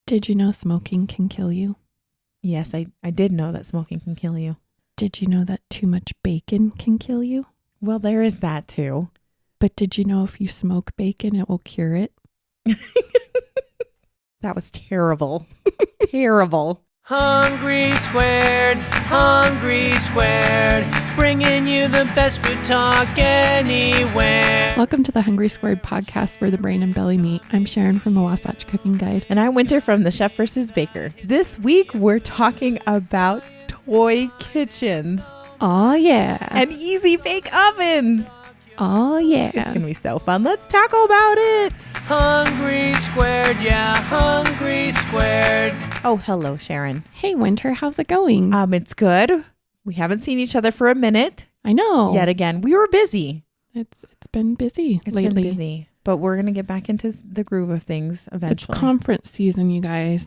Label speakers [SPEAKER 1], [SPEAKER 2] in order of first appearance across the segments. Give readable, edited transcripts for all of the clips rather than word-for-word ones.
[SPEAKER 1] Did you know smoking can kill you?
[SPEAKER 2] Yes, I did know that smoking can kill you.
[SPEAKER 1] Did you know that too much bacon can kill you?
[SPEAKER 2] Well, there is that too.
[SPEAKER 1] But did you know if you smoke bacon, it will cure it?
[SPEAKER 2] That was terrible. Terrible.
[SPEAKER 3] Hungry Squared, bringing you the best food talk anywhere.
[SPEAKER 1] Welcome to the Hungry Squared podcast where the brain and belly meet. I'm Sharon from the Wasatch Cooking Guide.
[SPEAKER 2] And I'm Winter from the Chef vs. Baker. This week, we're talking about toy kitchens.
[SPEAKER 1] Oh, yeah.
[SPEAKER 2] And easy bake ovens.
[SPEAKER 1] Oh, yeah.
[SPEAKER 2] It's going to be so fun. Let's talk about it.
[SPEAKER 3] Hungry Squared, yeah, Hungry Squared.
[SPEAKER 2] Oh, hello, Sharon.
[SPEAKER 1] Hey, Winter, how's it going?
[SPEAKER 2] It's good. We haven't seen each other for a minute.
[SPEAKER 1] I know.
[SPEAKER 2] Yet again. We were busy.
[SPEAKER 1] It's been busy
[SPEAKER 2] It's
[SPEAKER 1] lately.
[SPEAKER 2] been busy. But we're going to get back into the groove of things eventually.
[SPEAKER 1] It's conference season, you guys.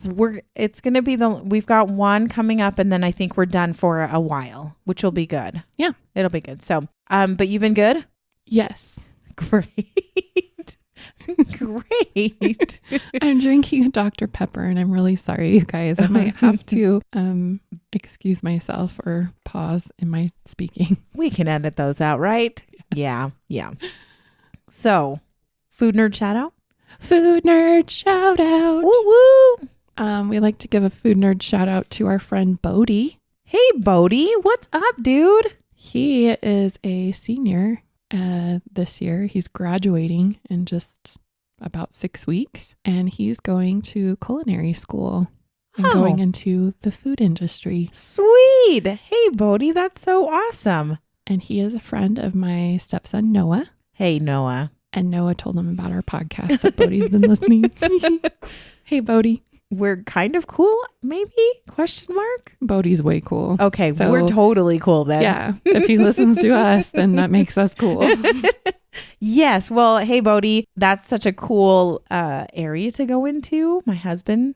[SPEAKER 2] It's going to be we've got one coming up, and then I think we're done for a while, which will be good.
[SPEAKER 1] Yeah.
[SPEAKER 2] It'll be good. So, but you've been good?
[SPEAKER 1] Yes.
[SPEAKER 2] Great. Great.
[SPEAKER 1] I'm drinking Dr. Pepper and I'm really sorry, you guys. I might have to excuse myself or pause in my speaking.
[SPEAKER 2] We can edit those out, right? Yes. Yeah. So, food nerd shout out?
[SPEAKER 1] Food nerd shout out.
[SPEAKER 2] Woo woo.
[SPEAKER 1] We like to give a food nerd shout out to our friend Bodie.
[SPEAKER 2] Hey, Bodie. What's up, dude?
[SPEAKER 1] He is a senior this year. He's graduating in just about 6 weeks, and he's going to culinary school and going into the food industry.
[SPEAKER 2] Sweet. Hey, Bodie, that's so awesome.
[SPEAKER 1] And he is a friend of my stepson, Noah.
[SPEAKER 2] Hey, Noah.
[SPEAKER 1] And Noah told him about our podcast that Bodie's been listening. Hey, Bodie.
[SPEAKER 2] We're kind of cool, maybe? Question mark?
[SPEAKER 1] Bodie's way cool.
[SPEAKER 2] Okay,
[SPEAKER 1] so,
[SPEAKER 2] we're totally cool then.
[SPEAKER 1] Yeah, if he listens to us, then that makes us cool.
[SPEAKER 2] Yes. Well, hey, Bodie, that's such a cool area to go into. My husband,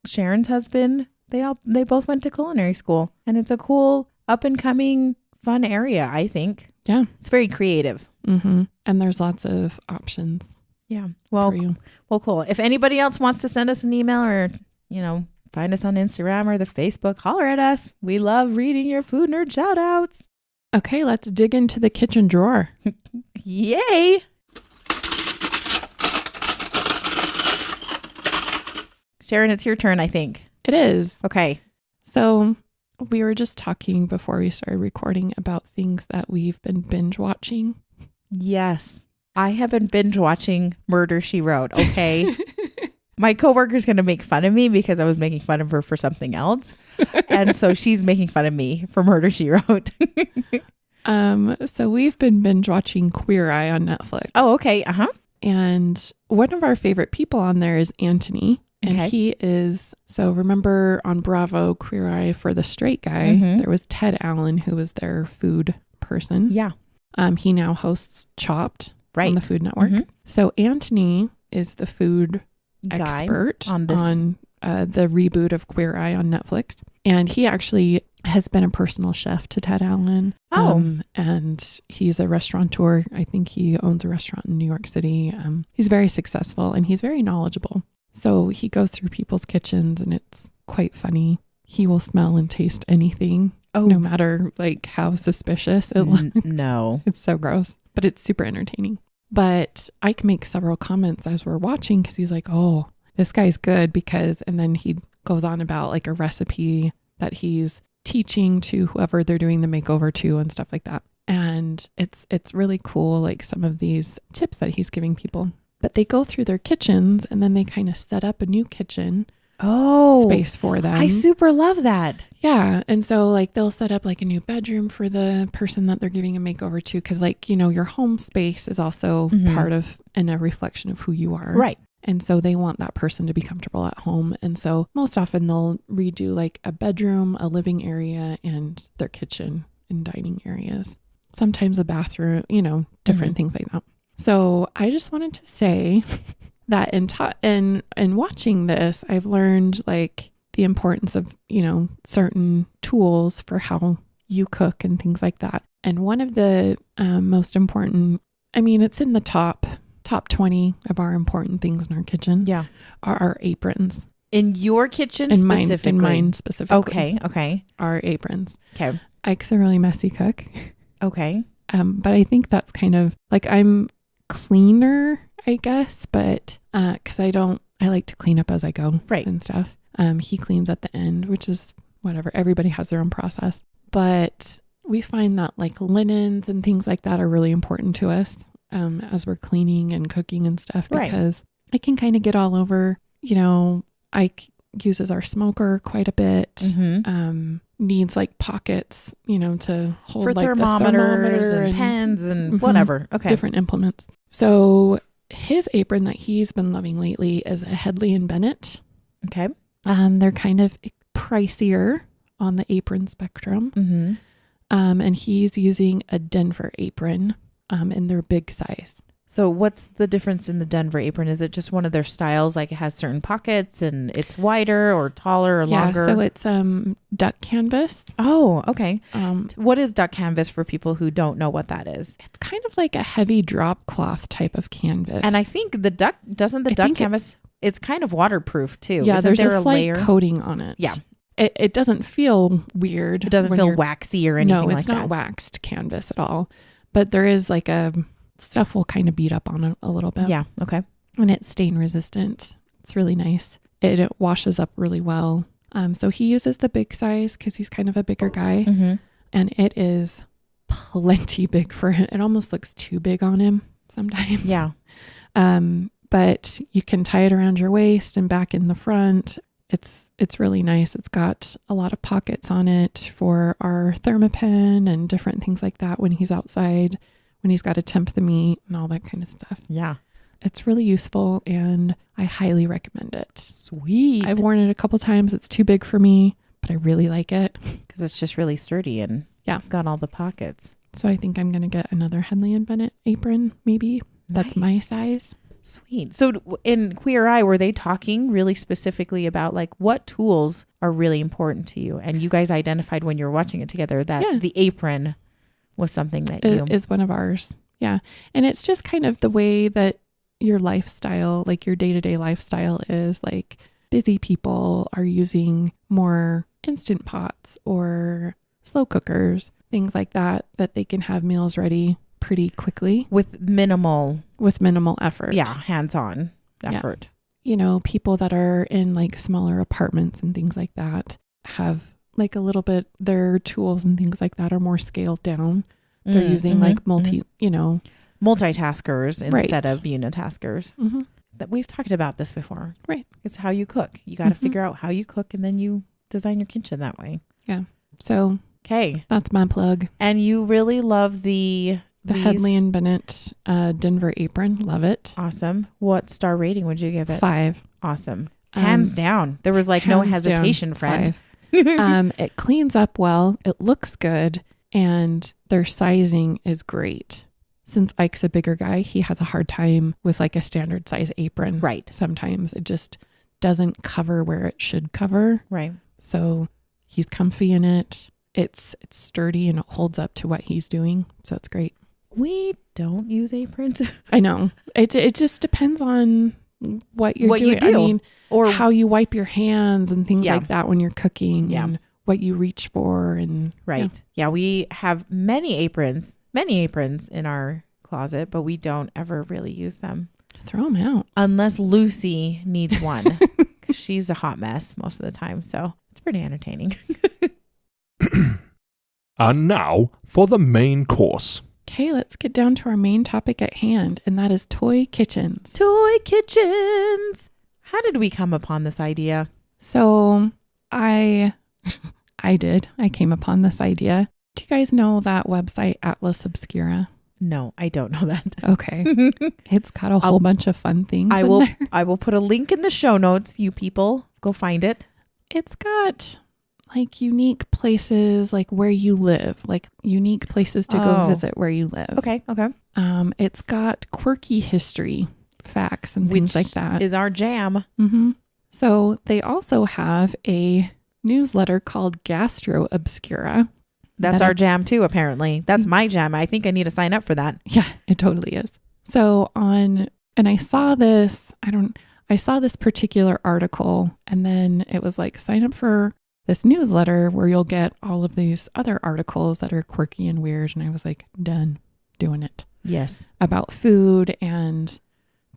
[SPEAKER 2] Sharon's husband, they both went to culinary school, and it's a cool, up and coming, fun area, I think.
[SPEAKER 1] Yeah.
[SPEAKER 2] It's very creative.
[SPEAKER 1] Mm-hmm. And there's lots of options.
[SPEAKER 2] Yeah. Well, cool. If anybody else wants to send us an email or, find us on Instagram or the Facebook, holler at us. We love reading your food nerd shout outs.
[SPEAKER 1] Okay, let's dig into the kitchen drawer.
[SPEAKER 2] Yay. Sharon, it's your turn, I think.
[SPEAKER 1] It is.
[SPEAKER 2] Okay.
[SPEAKER 1] So we were just talking before we started recording about things that we've been binge watching.
[SPEAKER 2] Yes. I have been binge watching Murder, She Wrote, okay? My coworker's going to make fun of me because I was making fun of her for something else. And so she's making fun of me for Murder, She Wrote.
[SPEAKER 1] So we've been binge watching Queer Eye on Netflix.
[SPEAKER 2] Oh, okay. Uh-huh.
[SPEAKER 1] And one of our favorite people on there is Anthony. And he is, so remember on Bravo, Queer Eye for the straight guy, there was Ted Allen, who was their food person.
[SPEAKER 2] Yeah.
[SPEAKER 1] He now hosts Chopped.
[SPEAKER 2] Right.
[SPEAKER 1] On the Food Network. So Anthony is the food expert on the reboot of Queer Eye on Netflix. And he actually has been a personal chef to Ted Allen. And he's a restaurateur. I think he owns a restaurant in New York City. He's very successful and he's very knowledgeable. So he goes through people's kitchens and it's quite funny. He will smell and taste anything, no matter how suspicious it looks.
[SPEAKER 2] No.
[SPEAKER 1] It's so gross, but it's super entertaining. But I can make several comments as we're watching because he's like, oh, this guy's good because, and then he goes on about a recipe that he's teaching to whoever they're doing the makeover to and stuff like that. And it's really cool, some of these tips that he's giving people. But they go through their kitchens and then they kind of set up a new kitchen space for them.
[SPEAKER 2] I super love that.
[SPEAKER 1] Yeah. And so they'll set up a new bedroom for the person that they're giving a makeover to. Cause your home space is also part of and a reflection of who you are.
[SPEAKER 2] Right.
[SPEAKER 1] And so they want that person to be comfortable at home. And so most often they'll redo a bedroom, a living area, and their kitchen and dining areas. Sometimes a bathroom, different things like that. So I just wanted to say that in watching this, I've learned the importance of, certain tools for how you cook and things like that. And one of the most important, it's in the top 20 of our important things in our kitchen.
[SPEAKER 2] Yeah.
[SPEAKER 1] Are our aprons.
[SPEAKER 2] In your kitchen
[SPEAKER 1] In
[SPEAKER 2] specifically?
[SPEAKER 1] mine specifically.
[SPEAKER 2] Okay.
[SPEAKER 1] Are aprons.
[SPEAKER 2] Okay.
[SPEAKER 1] Ike's a really messy cook.
[SPEAKER 2] Okay.
[SPEAKER 1] But I think that's kind of like I'm cleaner, I guess, but because I like to clean up as I go,
[SPEAKER 2] Right.
[SPEAKER 1] and stuff. He cleans at the end, which is whatever. Everybody has their own process, but we find that like linens and things like that are really important to us as we're cleaning and cooking and stuff,
[SPEAKER 2] Right.
[SPEAKER 1] because it can kind of get all over. Ike uses our smoker quite a bit.
[SPEAKER 2] Mm-hmm.
[SPEAKER 1] Needs like pockets, to hold
[SPEAKER 2] For
[SPEAKER 1] like
[SPEAKER 2] thermometers
[SPEAKER 1] the thermometer
[SPEAKER 2] and pens and
[SPEAKER 1] Mhm.
[SPEAKER 2] whatever. Okay.
[SPEAKER 1] different implements. So his apron that he's been loving lately is a Headley and Bennett.
[SPEAKER 2] Okay.
[SPEAKER 1] They're kind of pricier on the apron spectrum.
[SPEAKER 2] Mm-hmm.
[SPEAKER 1] And he's using a Denver apron in their big size.
[SPEAKER 2] So what's the difference in the Denver apron? Is it just one of their styles? Like it has certain pockets and it's wider or taller or longer?
[SPEAKER 1] So it's duck canvas.
[SPEAKER 2] Oh, okay.
[SPEAKER 1] Um,
[SPEAKER 2] What is duck canvas for people who don't know what that is?
[SPEAKER 1] it's kind of like a heavy drop cloth type of canvas.
[SPEAKER 2] And I think the duck
[SPEAKER 1] think
[SPEAKER 2] canvas, it's kind of waterproof too.
[SPEAKER 1] Yeah,
[SPEAKER 2] Isn't
[SPEAKER 1] there's
[SPEAKER 2] there
[SPEAKER 1] a
[SPEAKER 2] a
[SPEAKER 1] slight
[SPEAKER 2] layer?
[SPEAKER 1] coating on it.
[SPEAKER 2] Yeah.
[SPEAKER 1] It doesn't feel weird.
[SPEAKER 2] It doesn't
[SPEAKER 1] when
[SPEAKER 2] feel
[SPEAKER 1] you're-
[SPEAKER 2] waxy or anything
[SPEAKER 1] No,
[SPEAKER 2] like
[SPEAKER 1] it's
[SPEAKER 2] that.
[SPEAKER 1] not waxed canvas at all. But there is like stuff will kind of beat up on it a little bit.
[SPEAKER 2] Yeah. Okay.
[SPEAKER 1] And it's stain resistant. It's really nice. It washes up really well. So he uses the big size because he's kind of a bigger guy.
[SPEAKER 2] Mm-hmm.
[SPEAKER 1] And it is plenty big for him. It almost looks too big on him sometimes.
[SPEAKER 2] Yeah.
[SPEAKER 1] But you can tie it around your waist and back in the front. It's really nice. It's got a lot of pockets on it for our thermopen and different things like that when he's outside, when he's got to temp the meat and all that kind of stuff.
[SPEAKER 2] Yeah.
[SPEAKER 1] It's really useful and I highly recommend it.
[SPEAKER 2] Sweet.
[SPEAKER 1] I've worn it a couple times. It's too big for me, but I really like it.
[SPEAKER 2] Because it's just really sturdy and
[SPEAKER 1] Yeah.
[SPEAKER 2] it's got all the pockets.
[SPEAKER 1] So I think I'm going to get another Headley and Bennett apron, maybe. That's my
[SPEAKER 2] Nice.
[SPEAKER 1] size.
[SPEAKER 2] Sweet. So in Queer Eye, were they talking really specifically about like what tools are really important to you? And you guys identified when you were watching it together that
[SPEAKER 1] Yeah.
[SPEAKER 2] the apron was something that
[SPEAKER 1] It is one of ours. Yeah. And it's just kind of the way that your lifestyle, like your day-to-day lifestyle is. Like busy people are using more instant pots or slow cookers, things like that they can have meals ready pretty quickly
[SPEAKER 2] with minimal
[SPEAKER 1] effort.
[SPEAKER 2] Yeah, hands-on
[SPEAKER 1] Yeah.
[SPEAKER 2] effort.
[SPEAKER 1] People that are in like smaller apartments and things like that have like a little bit, their tools and things like that are more scaled down. They're using like
[SPEAKER 2] multitaskers
[SPEAKER 1] Right.
[SPEAKER 2] instead of unitaskers.
[SPEAKER 1] Mhm.
[SPEAKER 2] That we've talked about this before.
[SPEAKER 1] Right.
[SPEAKER 2] It's how you cook. You got to
[SPEAKER 1] Mhm.
[SPEAKER 2] figure out how you cook and then you design your kitchen that way.
[SPEAKER 1] So
[SPEAKER 2] Okay.
[SPEAKER 1] that's my plug.
[SPEAKER 2] And you really love these?
[SPEAKER 1] Headley and Bennett Denver apron. Love it.
[SPEAKER 2] Awesome. What star rating would you give it?
[SPEAKER 1] 5.
[SPEAKER 2] Awesome. Hands down. There was like no
[SPEAKER 1] Hands down,
[SPEAKER 2] hesitation, friend.
[SPEAKER 1] 5. It cleans up well. It looks good. And their sizing is great. Since Ike's a bigger guy, he has a hard time with like a standard size apron.
[SPEAKER 2] Right.
[SPEAKER 1] Sometimes it just doesn't cover where it should cover.
[SPEAKER 2] Right.
[SPEAKER 1] So he's comfy in it. It's sturdy and it holds up to what he's doing. So it's great.
[SPEAKER 2] We don't use aprons.
[SPEAKER 1] I know. It just depends on what you're
[SPEAKER 2] What you
[SPEAKER 1] doing.
[SPEAKER 2] do.
[SPEAKER 1] I mean,
[SPEAKER 2] Or
[SPEAKER 1] how you wipe your hands and things
[SPEAKER 2] Yeah.
[SPEAKER 1] like that when you're cooking
[SPEAKER 2] Yeah.
[SPEAKER 1] and what you reach for. And
[SPEAKER 2] right. Yeah, we have many aprons in our closet, but we don't ever really use them
[SPEAKER 1] throw them out.
[SPEAKER 2] unless Lucy needs one because she's a hot mess most of the time. So it's pretty entertaining.
[SPEAKER 4] And now for the main course.
[SPEAKER 1] Okay, let's get down to our main topic at hand, and that is toy kitchens.
[SPEAKER 2] Toy kitchens. How did we come upon this idea?
[SPEAKER 1] So I came upon this idea. Do you guys know that website Atlas Obscura?
[SPEAKER 2] No, I don't know that.
[SPEAKER 1] Okay. It's got a whole bunch of fun things
[SPEAKER 2] I
[SPEAKER 1] in
[SPEAKER 2] will
[SPEAKER 1] there.
[SPEAKER 2] I will put a link in the show notes. You people go find it.
[SPEAKER 1] It's got like unique places, like where you live, like unique places to go
[SPEAKER 2] Oh.
[SPEAKER 1] visit where you live.
[SPEAKER 2] Okay.
[SPEAKER 1] It's got quirky history facts and things like that.
[SPEAKER 2] Is our jam.
[SPEAKER 1] Mm-hmm. So they also have a newsletter called Gastro Obscura.
[SPEAKER 2] That's
[SPEAKER 1] that
[SPEAKER 2] our jam too, apparently. That's my jam. I think I need to sign up for that.
[SPEAKER 1] Yeah, it totally is. So and I saw this, I saw this particular article, and then it was like, sign up for this newsletter where you'll get all of these other articles that are quirky and weird. And I was like, done doing it.
[SPEAKER 2] Yes.
[SPEAKER 1] About food and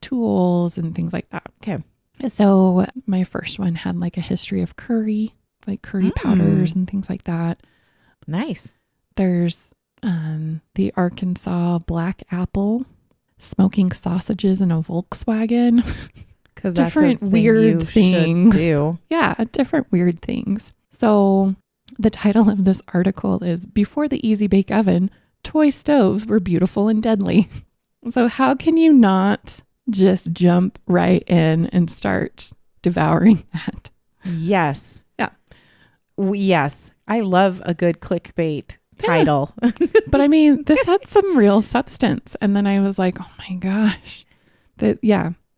[SPEAKER 1] tools and things like that.
[SPEAKER 2] Okay.
[SPEAKER 1] So my first one had like a history of curry, like curry powders and things like that.
[SPEAKER 2] Nice.
[SPEAKER 1] There's the Arkansas black apple, smoking sausages in a Volkswagen.
[SPEAKER 2] Because
[SPEAKER 1] different
[SPEAKER 2] that's
[SPEAKER 1] weird things.
[SPEAKER 2] Do.
[SPEAKER 1] Yeah, different weird things. So the title of this article is Before the Easy Bake Oven, Toy Stoves Were Beautiful and Deadly. So how can you not just jump right in and start devouring that?
[SPEAKER 2] Yes.
[SPEAKER 1] Yeah.
[SPEAKER 2] Yes. I love a good clickbait title.
[SPEAKER 1] But I mean, this had some real substance. And then I was like, oh my gosh.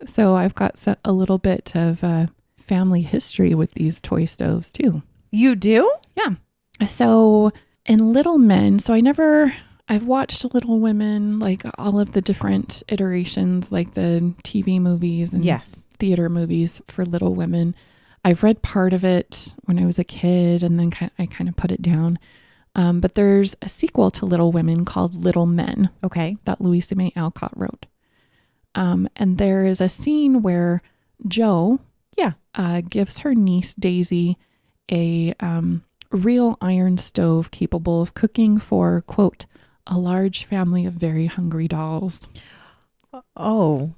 [SPEAKER 1] So I've got a little bit of family history with these toy stoves too.
[SPEAKER 2] You do?
[SPEAKER 1] Yeah. So in Little Men, I've watched Little Women, like all of the different iterations, like the TV movies and theater movies for Little Women. I've read part of it when I was a kid, and then I kind of put it down. But there's a sequel to Little Women called Little Men.
[SPEAKER 2] Okay.
[SPEAKER 1] That Louisa May Alcott wrote. And there is a scene where Jo gives her niece Daisy a real iron stove capable of cooking for, quote, a large family of very hungry dolls.
[SPEAKER 2] Oh.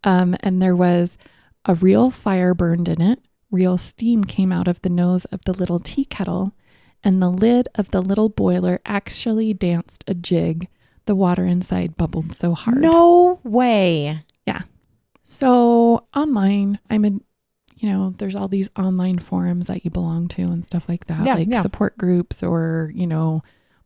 [SPEAKER 1] And there was a real fire burned in it. Real steam came out of the nose of the little tea kettle, and the lid of the little boiler actually danced a jig. The water inside bubbled so hard.
[SPEAKER 2] No way.
[SPEAKER 1] Yeah. So online, there's all these online forums that you belong to and stuff like that, support groups or,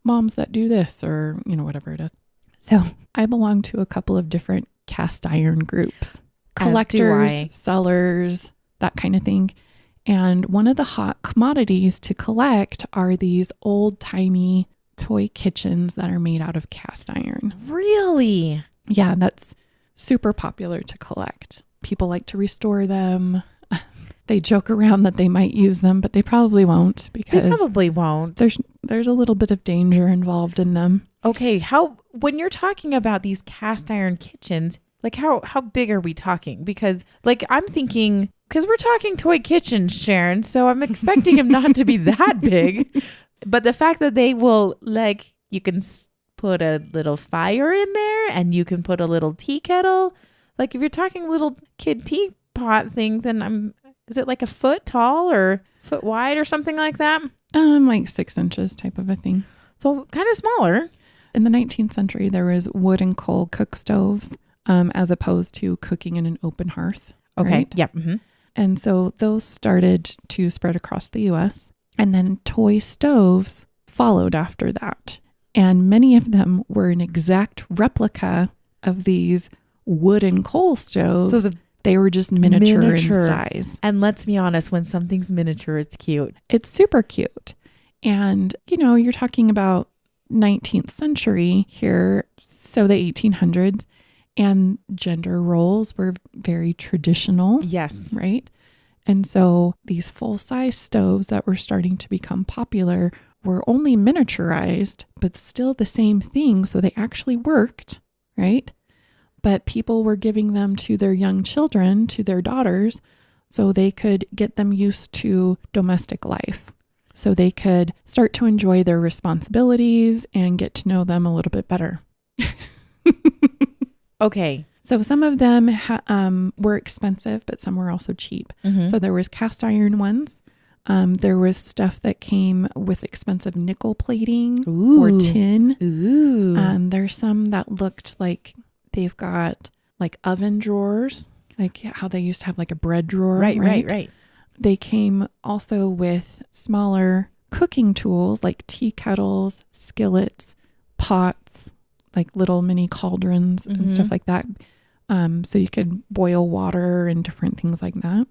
[SPEAKER 1] moms that do this or, whatever it is. So I belong to a couple of different cast iron groups, collectors, sellers, that kind of thing. And one of the hot commodities to collect are these old timey toy kitchens that are made out of cast iron.
[SPEAKER 2] Really?
[SPEAKER 1] Yeah, that's super popular to collect. People like to restore them. They joke around that they might use them, but they probably won't because there's a little bit of danger involved in them.
[SPEAKER 2] Okay, when you're talking about these cast iron kitchens, like how big are we talking? Because like I'm thinking, because we're talking toy kitchens, Sharon, so I'm expecting them not to be that big. But the fact that they will, like, you can put a little fire in there and you can put a little tea kettle. Like if you're talking little kid teapot thing, then is it like a foot tall or foot wide or something like that?
[SPEAKER 1] Like 6 inches type of a thing.
[SPEAKER 2] So kind of smaller.
[SPEAKER 1] In the 19th century, there was wood and coal cook stoves as opposed to cooking in an open hearth.
[SPEAKER 2] Okay.
[SPEAKER 1] Right?
[SPEAKER 2] Yep. Mm-hmm.
[SPEAKER 1] And so those started to spread across the U.S. And then toy stoves followed after that. And many of them were an exact replica of these wood and coal stoves. So they were just miniature in size.
[SPEAKER 2] And let's be honest, when something's miniature, it's cute.
[SPEAKER 1] It's super cute. And, you're talking about 19th century here, so the 1800s, and gender roles were very traditional.
[SPEAKER 2] Yes.
[SPEAKER 1] Right? And so these full-size stoves that were starting to become popular were only miniaturized, but still the same thing. So they actually worked, right? But people were giving them to their young children, to their daughters, so they could get them used to domestic life. So they could start to enjoy their responsibilities and get to know them a little bit better.
[SPEAKER 2] Okay.
[SPEAKER 1] So some of them were expensive, but some were also cheap. Mm-hmm. So there was cast iron ones. There was stuff that came with expensive nickel plating or tin.
[SPEAKER 2] Ooh.
[SPEAKER 1] There's some that looked like they've got like oven drawers, like how they used to have like a bread drawer.
[SPEAKER 2] Right.
[SPEAKER 1] They came also with smaller cooking tools like tea kettles, skillets, pots, like little mini cauldrons and stuff like that. So you could boil water and different things like that.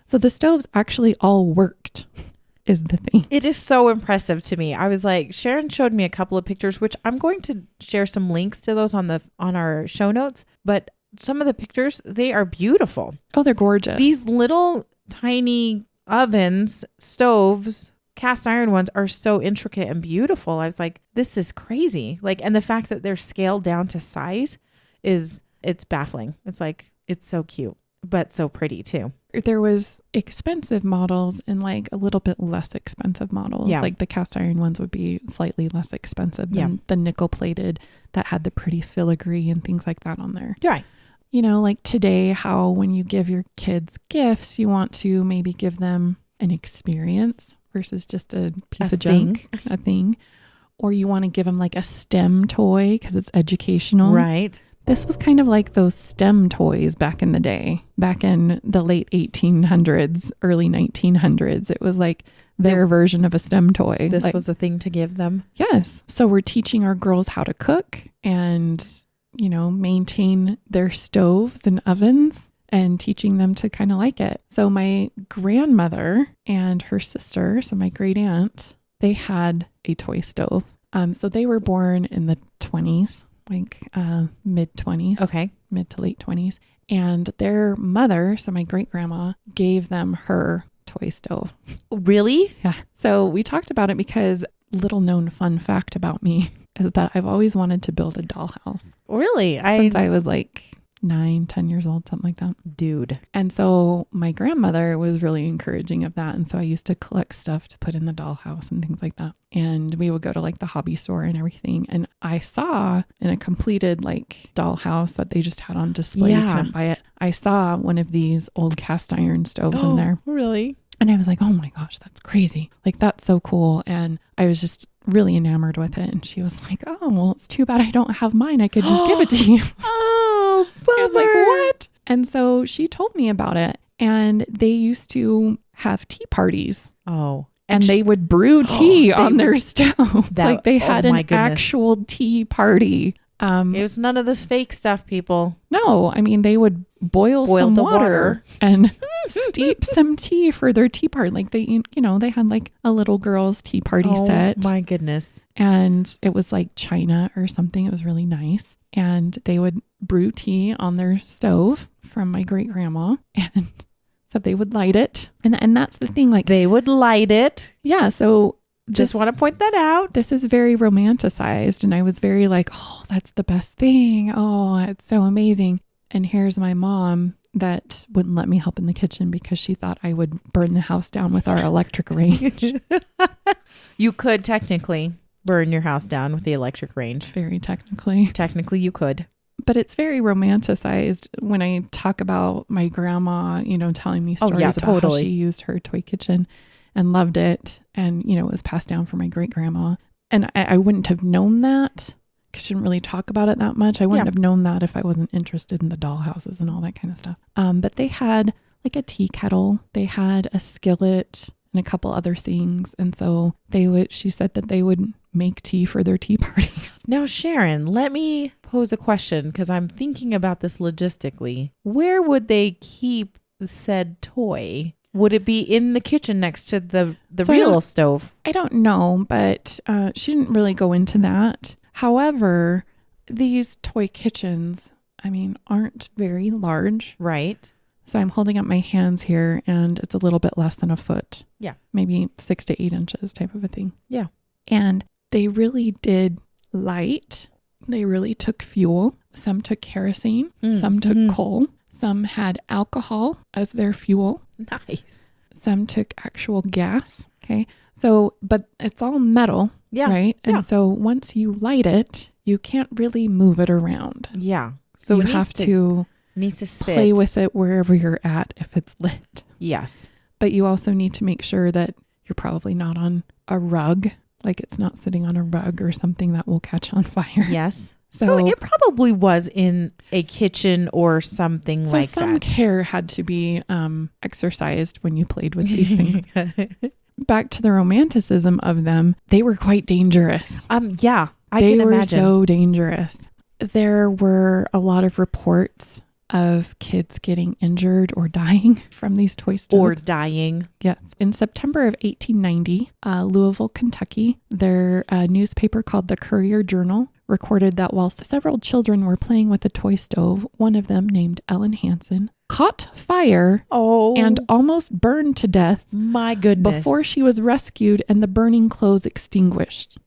[SPEAKER 1] So the stoves actually all worked, is the thing.
[SPEAKER 2] It is so impressive to me. I was like, Sharon showed me a couple of pictures, which I'm going to share some links to those on our show notes. But some of the pictures, they are beautiful.
[SPEAKER 1] Oh, they're gorgeous.
[SPEAKER 2] These little tiny ovens, stoves, cast iron ones are so intricate and beautiful. I was like, this is crazy. Like, and the fact that they're scaled down to size it's baffling. It's like, it's so cute, but so pretty too.
[SPEAKER 1] There was expensive models and like a little bit less expensive models.
[SPEAKER 2] Yeah.
[SPEAKER 1] Like the cast iron ones would be slightly less expensive than the nickel plated that had the pretty filigree and things like that on there.
[SPEAKER 2] You're right.
[SPEAKER 1] You know, like today, how when you give your kids gifts, you want to maybe give them an experience versus just a piece of junk, a thing. Or you want to give them like a STEM toy because it's educational.
[SPEAKER 2] Right.
[SPEAKER 1] This was kind of like those STEM toys back in the day, back in the late 1800s, early 1900s. It was like their version of a STEM toy.
[SPEAKER 2] This
[SPEAKER 1] like,
[SPEAKER 2] was a thing to give them.
[SPEAKER 1] Yes. So we're teaching our girls how to cook and, you know, maintain their stoves and ovens and teaching them to kind of like it. So my grandmother and her sister, so my great aunt, they had a toy stove. So they were born in the 20s. Like mid 20s.
[SPEAKER 2] Okay.
[SPEAKER 1] Mid to late 20s. And their mother, so my great grandma, gave them her toy stove.
[SPEAKER 2] Really?
[SPEAKER 1] Yeah. So we talked about it because little known fun fact about me is that I've always wanted to build a dollhouse.
[SPEAKER 2] Really?
[SPEAKER 1] Since I was like 9-10 years old, something like that.
[SPEAKER 2] Dude.
[SPEAKER 1] And so my grandmother was really encouraging of that. And so I used to collect stuff to put in the dollhouse and things like that. And we would go to like the hobby store and everything. And I saw in a completed like dollhouse that they just had on display. You couldn't buy it. I saw one of these old cast iron stoves in there.
[SPEAKER 2] Really?
[SPEAKER 1] And I was like, oh my gosh, that's crazy. Like, that's so cool. And I was just really enamored with it. And she was like, oh, well, it's too bad I don't have mine. I could just give it to you.
[SPEAKER 2] Oh, bummer.
[SPEAKER 1] I was like, what? And so she told me about it. And they used to have tea parties.
[SPEAKER 2] Oh.
[SPEAKER 1] And they would brew tea on their stove. Like they had an actual tea party.
[SPEAKER 2] It was none of this fake stuff, people.
[SPEAKER 1] No, I mean, they would boil some water and steep some tea for their tea party. Like they, you know, they had like a little girl's tea party set.
[SPEAKER 2] Oh my goodness.
[SPEAKER 1] And it was like China or something. It was really nice. And they would brew tea on their stove from my great grandma. And so they would light it. And that's the thing. Like
[SPEAKER 2] they would light it.
[SPEAKER 1] Yeah. So
[SPEAKER 2] just want to point that out.
[SPEAKER 1] This is very romanticized. And I was very like, oh, that's the best thing. Oh, it's so amazing. And here's my mom that wouldn't let me help in the kitchen because she thought I would burn the house down with our electric range.
[SPEAKER 2] You could technically burn your house down with the electric range.
[SPEAKER 1] Very technically.
[SPEAKER 2] Technically, you could.
[SPEAKER 1] But it's very romanticized when I talk about my grandma, you know, telling me stories about how she used her toy kitchen and loved it. And, you know, it was passed down from my great grandma. And I wouldn't have known that because she didn't really talk about it that much. I wouldn't have known that if I wasn't interested in the dollhouses and all that kind of stuff. But they had like a tea kettle. They had a skillet and a couple other things. And so she said that they would make tea for their tea parties.
[SPEAKER 2] Now, Sharon, let me pose a question because I'm thinking about this logistically. Where would they keep said toy? Would it be in the kitchen next to the real stove? I
[SPEAKER 1] don't know, but she didn't really go into that. However, these toy kitchens, I mean, aren't very large.
[SPEAKER 2] Right.
[SPEAKER 1] So I'm holding up my hands here and it's a little bit less than a foot.
[SPEAKER 2] Yeah.
[SPEAKER 1] Maybe 6 to 8 inches type of a thing.
[SPEAKER 2] Yeah.
[SPEAKER 1] And they really did light. They really took fuel. Some took kerosene. Some took coal. Some had alcohol as their fuel.
[SPEAKER 2] Nice.
[SPEAKER 1] Some took actual gas. Okay. So, but it's all metal.
[SPEAKER 2] Yeah.
[SPEAKER 1] Right. And so once you light it, you can't really move it around.
[SPEAKER 2] Yeah.
[SPEAKER 1] So you have to play with it wherever you're at if it's lit.
[SPEAKER 2] Yes.
[SPEAKER 1] But you also need to make sure that you're probably not on a rug. Like it's not sitting on a rug or something that will catch on fire.
[SPEAKER 2] Yes. So it probably was in a kitchen or something like that. So some
[SPEAKER 1] care had to be exercised when you played with these things. Back to the romanticism of them, they were quite dangerous.
[SPEAKER 2] Yeah, I can imagine. They were
[SPEAKER 1] so dangerous. There were a lot of reports of kids getting injured or dying from these toy stoves.
[SPEAKER 2] Or dying.
[SPEAKER 1] Yes. In September of 1890, Louisville, Kentucky, their newspaper called the Courier Journal recorded that while several children were playing with a toy stove, one of them, named Ellen Hansen, caught fire and almost burned to death
[SPEAKER 2] my goodness
[SPEAKER 1] before she was rescued and the burning clothes extinguished.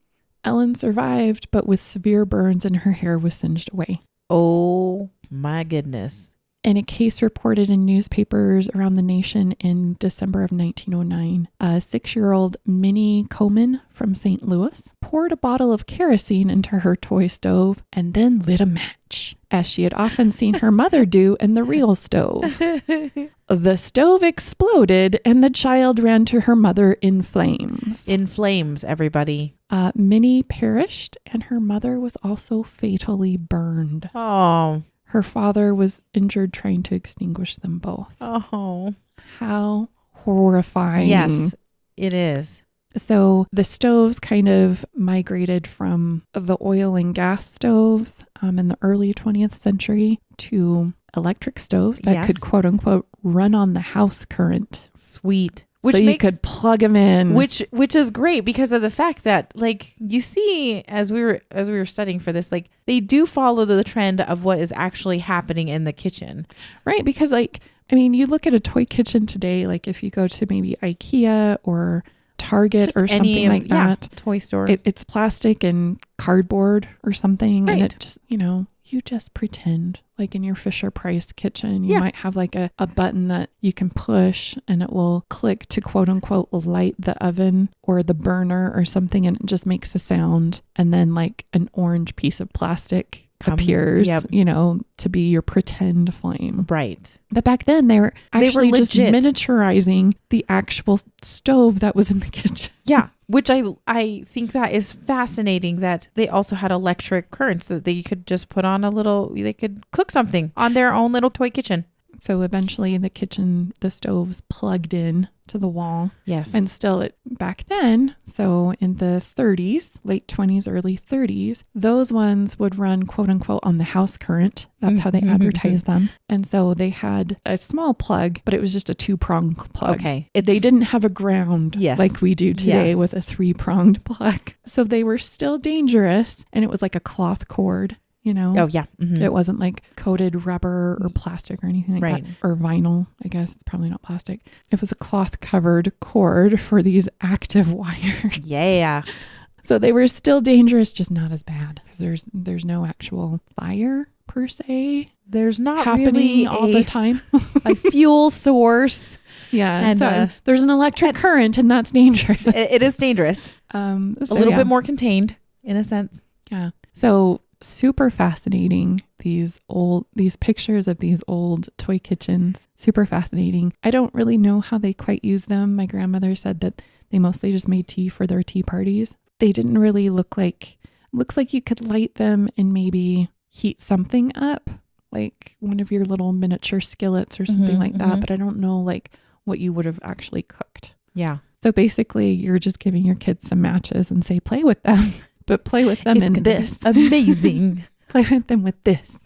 [SPEAKER 1] Ellen survived, but with severe burns and her hair was singed away.
[SPEAKER 2] Oh my goodness.
[SPEAKER 1] In a case reported in newspapers around the nation in December of 1909, a 6-year-old Minnie Coman from St. Louis poured a bottle of kerosene into her toy stove and then lit a match, as she had often seen her mother do in the real stove. The stove exploded and the child ran to her mother in flames.
[SPEAKER 2] In flames, everybody.
[SPEAKER 1] Minnie perished and her mother was also fatally burned.
[SPEAKER 2] Oh.
[SPEAKER 1] Her father was injured trying to extinguish them both.
[SPEAKER 2] Oh.
[SPEAKER 1] How horrifying.
[SPEAKER 2] Yes, it is.
[SPEAKER 1] So the stoves kind of migrated from the oil and gas stoves in the early 20th century to electric stoves that could, quote unquote, run on the house current.
[SPEAKER 2] Sweet.
[SPEAKER 1] Which so you could plug them in.
[SPEAKER 2] Which is great because of the fact that, like, you see, as we were studying for this, like, they do follow the trend of what is actually happening in the kitchen.
[SPEAKER 1] Right. Because, like, I mean, you look at a toy kitchen today, like if you go to maybe IKEA or Target just or something like that.
[SPEAKER 2] Toy store.
[SPEAKER 1] It's plastic and cardboard or something.
[SPEAKER 2] Right.
[SPEAKER 1] And it just, you just pretend like in your Fisher Price kitchen, you might have like a button that you can push and it will click to quote unquote light the oven or the burner or something. And it just makes a sound. And then like an orange piece of plastic appears, to be your pretend flame.
[SPEAKER 2] Right.
[SPEAKER 1] But back then they were actually just
[SPEAKER 2] legit.
[SPEAKER 1] Miniaturizing the actual stove that was in the kitchen.
[SPEAKER 2] Yeah. Which I think that is fascinating that they also had electric currents that they could just put on they could cook something on their own little toy kitchen.
[SPEAKER 1] So eventually the stoves plugged in to the wall.
[SPEAKER 2] Yes.
[SPEAKER 1] And still back then, so in the 30s, late 20s, early 30s, those ones would run quote unquote on the house current. That's how they advertised them. And so they had a small plug, but it was just a 2-pronged plug.
[SPEAKER 2] Okay.
[SPEAKER 1] They didn't have a ground like we do today with a 3-pronged plug. So they were still dangerous. And it was like a cloth cord.
[SPEAKER 2] Oh, yeah. Mm-hmm.
[SPEAKER 1] It wasn't like coated rubber or plastic or anything like that. Or vinyl, I guess. It's probably not plastic. It was a cloth covered cord for these active wires.
[SPEAKER 2] Yeah.
[SPEAKER 1] So they were still dangerous, just not as bad. Because there's no actual fire per se.
[SPEAKER 2] There's not
[SPEAKER 1] happening
[SPEAKER 2] really
[SPEAKER 1] all the time.
[SPEAKER 2] A fuel source.
[SPEAKER 1] Yeah. And so there's an electric current and that's dangerous.
[SPEAKER 2] It is dangerous. A little bit more contained in a sense.
[SPEAKER 1] Yeah. So super fascinating, these pictures of these old toy kitchens. Super fascinating. I don't really know how they quite use them. My grandmother said that they mostly just made tea for their tea parties. They didn't really looks like you could light them and maybe heat something up, like one of your little miniature skillets or something like that. But I don't know like what you would have actually cooked.
[SPEAKER 2] Yeah.
[SPEAKER 1] So basically you're just giving your kids some matches and say, play with them. But play with them in this.
[SPEAKER 2] Amazing.
[SPEAKER 1] Play with them with this.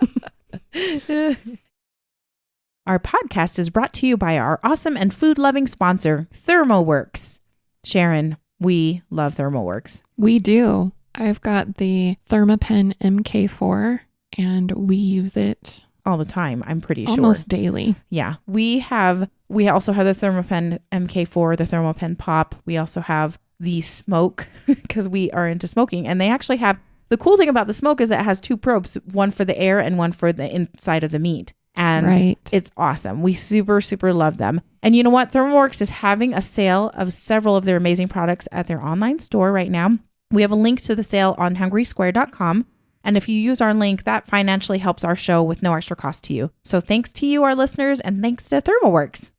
[SPEAKER 2] Our podcast is brought to you by our awesome and food-loving sponsor, ThermoWorks. Sharon, we love ThermoWorks.
[SPEAKER 1] We do. I've got the Thermapen MK4 and we use it
[SPEAKER 2] all the time, I'm pretty sure.
[SPEAKER 1] Almost daily.
[SPEAKER 2] Yeah. We also have the Thermapen MK4, the Thermapen Pop. We also have the smoke because we are into smoking, and they actually have, the cool thing about the smoke is it has 2 probes, one for the air and one for the inside of the meat. And it's awesome. We super, super love them. And you know what? ThermoWorks is having a sale of several of their amazing products at their online store right now. We have a link to the sale on hungrysquare.com. And if you use our link, that financially helps our show with no extra cost to you. So thanks to you, our listeners, and thanks to ThermoWorks.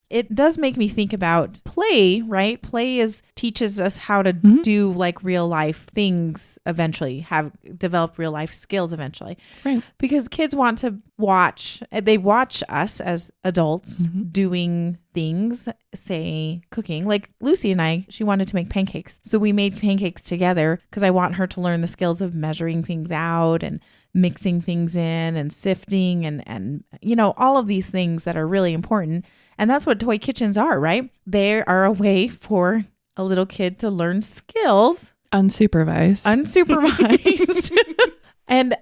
[SPEAKER 2] It does make me think about play, right? Play teaches us how to do like real life things eventually, develop real life skills eventually.
[SPEAKER 1] Right.
[SPEAKER 2] Because kids want to they watch us as adults doing things, say cooking. Like Lucy and I, she wanted to make pancakes. So we made pancakes together because I want her to learn the skills of measuring things out and mixing things in and sifting and all of these things that are really important. And that's what toy kitchens are, right? They are a way for a little kid to learn skills
[SPEAKER 1] Unsupervised.
[SPEAKER 2] And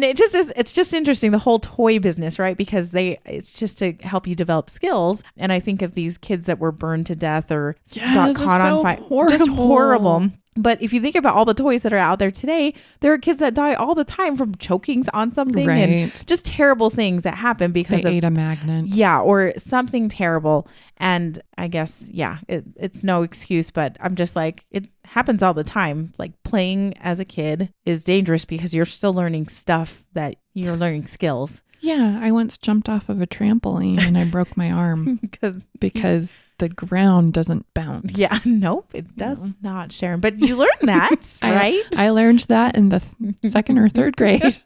[SPEAKER 2] it just is, it's just interesting, the whole toy business, right? Because it's just to help you develop skills. And I think of these kids that were burned to death or got caught on fire. Just horrible. But if you think about all the toys that are out there today, there are kids that die all the time from chokings on something and just terrible things that happen because
[SPEAKER 1] they ate a magnet.
[SPEAKER 2] Yeah, or something terrible. And I guess, yeah, it's no excuse, but I'm just like, it happens all the time. Like playing as a kid is dangerous because you're still learning stuff, that you're learning skills.
[SPEAKER 1] Yeah, I once jumped off of a trampoline and I broke my arm because the ground doesn't bounce.
[SPEAKER 2] Yeah, nope, it does not, Sharon. But you learned that, right?
[SPEAKER 1] I learned that in the second or third grade.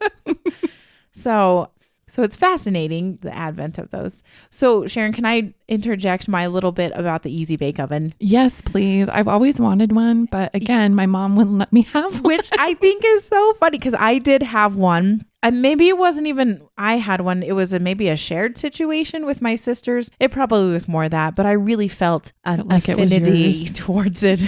[SPEAKER 2] So it's fascinating, the advent of those. So Sharon, can I interject my little bit about the Easy Bake Oven?
[SPEAKER 1] Yes, please. I've always wanted one, but again, my mom wouldn't let me have one.
[SPEAKER 2] Which I think is so funny because I did have one. And maybe it wasn't even I had one. It was maybe a shared situation with my sisters. It probably was more that, but I really felt an affinity towards it.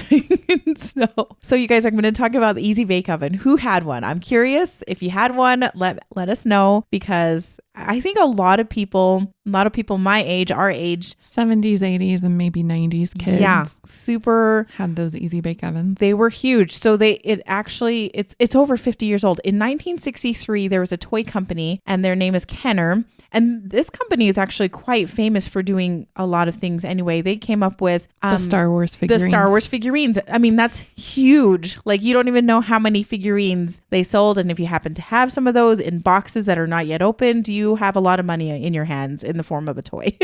[SPEAKER 2] So you guys are going to talk about the Easy Bake Oven. Who had one? I'm curious. If you had one, let us know, because I think a lot of people my age, our age,
[SPEAKER 1] 70s, 80s, and maybe 90s kids.
[SPEAKER 2] Yeah, super
[SPEAKER 1] had those Easy Bake Ovens.
[SPEAKER 2] They were huge. So it's over 50 years old. In 1963, there was a toy company and their name is Kenner. And this company is actually quite famous for doing a lot of things anyway. They came up with
[SPEAKER 1] the Star Wars figurines.
[SPEAKER 2] I mean, that's huge. Like, you don't even know how many figurines they sold. And if you happen to have some of those in boxes that are not yet opened, you have a lot of money in your hands in the form of a toy.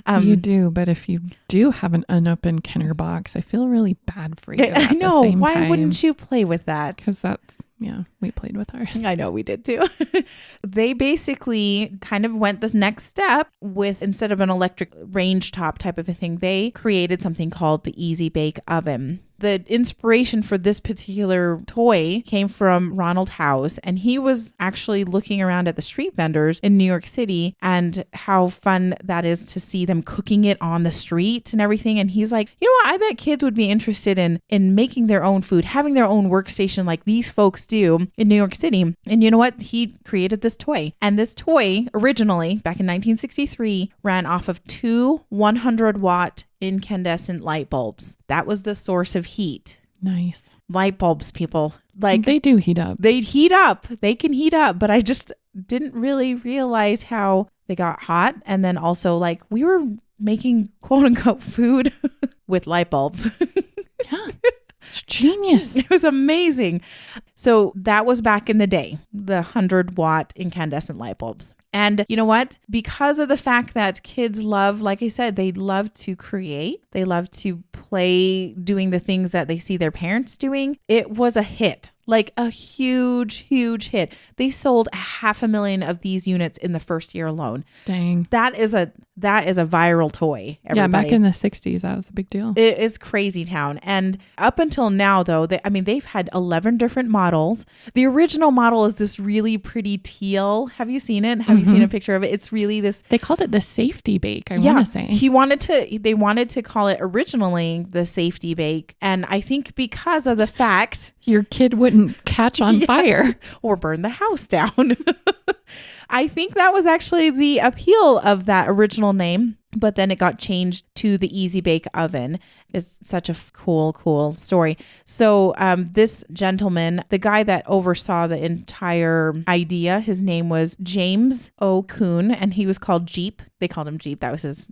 [SPEAKER 1] You do. But if you do have an unopened Kenner box, I feel really bad for you.
[SPEAKER 2] I know. Why wouldn't you play with that?
[SPEAKER 1] Because we played with ours.
[SPEAKER 2] I know we did too. They basically kind of went the next step with, instead of an electric range top type of a thing, they created something called the Easy Bake Oven. The inspiration for this particular toy came from Ronald House, and he was actually looking around at the street vendors in New York City and how fun that is to see them cooking it on the street and everything. And he's like, you know what? I bet kids would be interested in making their own food, having their own workstation like these folks do in New York City. And you know what? He created this toy. And this toy originally, back in 1963, ran off of two 100-watt incandescent light bulbs. That was the source of heat.
[SPEAKER 1] Nice.
[SPEAKER 2] Light bulbs, people. Like,
[SPEAKER 1] they do heat up.
[SPEAKER 2] They heat up. They can heat up. But I just didn't really realize how they got hot. And then also, like, we were making quote unquote food with light bulbs.
[SPEAKER 1] Yeah. It's genius.
[SPEAKER 2] It was amazing. So that was back in the day, the 100-watt incandescent light bulbs. And you know what? Because of the fact that kids love, like I said, they love to create. They love to play doing the things that they see their parents doing. It was a hit, like a huge, huge hit. They sold 500,000 of these units in the first year alone.
[SPEAKER 1] Dang.
[SPEAKER 2] That is a viral toy. Everybody.
[SPEAKER 1] Yeah, back in the 60s, that was a big deal.
[SPEAKER 2] It is crazy town. And up until now, though, they've had 11 different models. The original model is this really pretty teal. Have you seen it? Have you seen a picture of it? It's really this.
[SPEAKER 1] They called it the safety bake, I want to say.
[SPEAKER 2] They wanted to call it originally the safety bake. And I think because of the fact
[SPEAKER 1] your kid wouldn't catch on fire
[SPEAKER 2] or burn the house down. I think that was actually the appeal of that original name, but then it got changed to the Easy Bake Oven. It's such a cool story. So this gentleman, the guy that oversaw the entire idea, his name was James O. Kuhn, and he was called Jeep. They called him Jeep. That was his.